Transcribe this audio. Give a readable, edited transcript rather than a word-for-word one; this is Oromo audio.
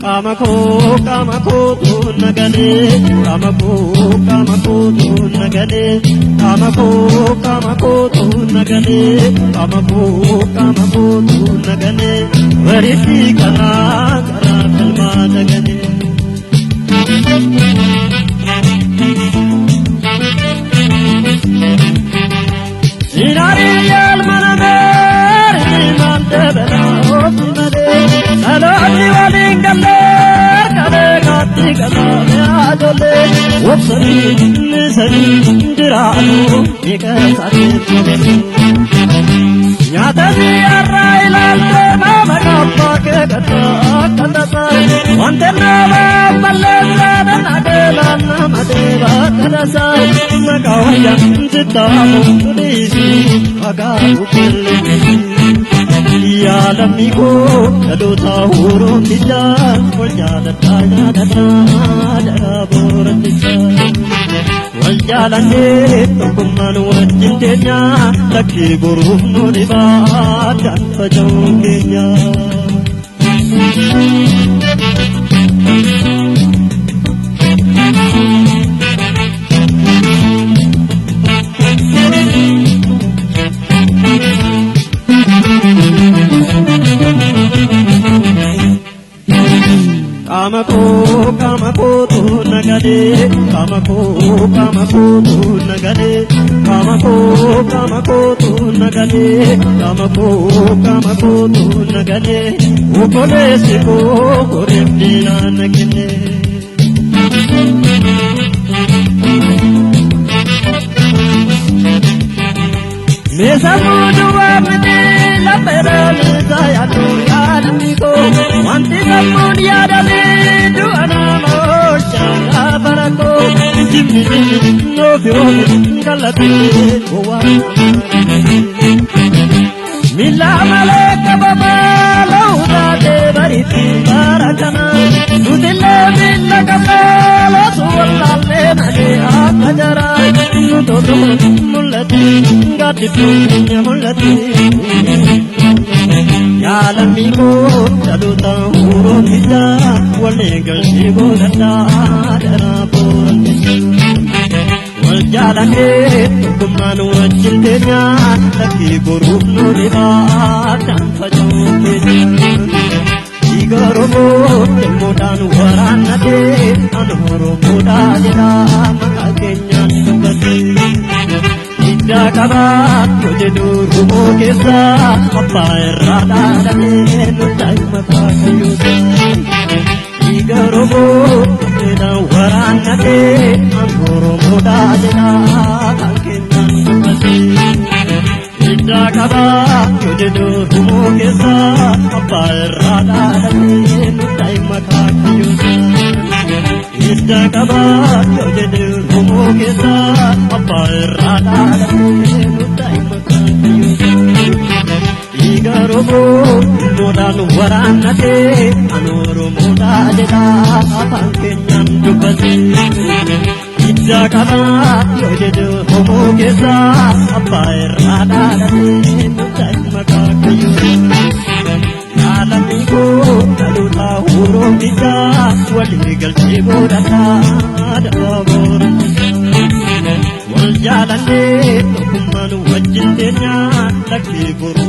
Kamako nagale, kamako nagale, kamako nagale, kamako nagale, varisi kara kalma nagale. Sinari yal manamer, mante bela osmade, saloni walingale. Adole, wopsari, nisari, dirano, ikasari, yatasi arrailante, mama kappa ke kata, kata wantena malesa danadela namadeva kadasa, makawaya jitamu tulisi, agaru kille. Ya lamigo, kadota huro tija, waljala taya dada borat tija. Waljala ne, tukuman wajintenya, laki guru nuriba, dan pajongenya. Kamako tu nagade, kamako tu nagade, kamako tu nagade, kamako tu nagade, upole siko korepdina nagade. Mesa mudwa mene la pera mesa ya tu ya namigo, wanti samud ya dale du anamo chala barako, jimmi no fio galati owa. Mila maleka baba lauda de bariti barakana, udille mila kabala suwalle nade akajara, nuto mulati gati punya mulati. Ya lamigo jaduta huro tija, wale galjigo dada dara borat tija. Waljalane tukuman wajintenya, laki guru nuriba dan pajongenya. Igorobo temudan waranate, anhoro muda jeda makakenya nubati. Jakaba tujudu rumo kesa, apa erada dane nutai mata kayusa. Igorobo temudan waranate, anhoro muda jeda makakenya nubati. Jakaba tujudu rumo kesa, apa erada dane nutai mata kayusa. Jakaba tujudu rumo kesa, apa erada dane nutai mata kayusa. Igorobo temudan waranate, anhoro muda jeda makakenya nubati. Jakaba tujudu rumo kesa, apa erada dane nutai mata kayusa. Alamigo kaluta huro tija, wali galjigo dada dada borat tija. Waljalane tukuman wajintenya, laki guru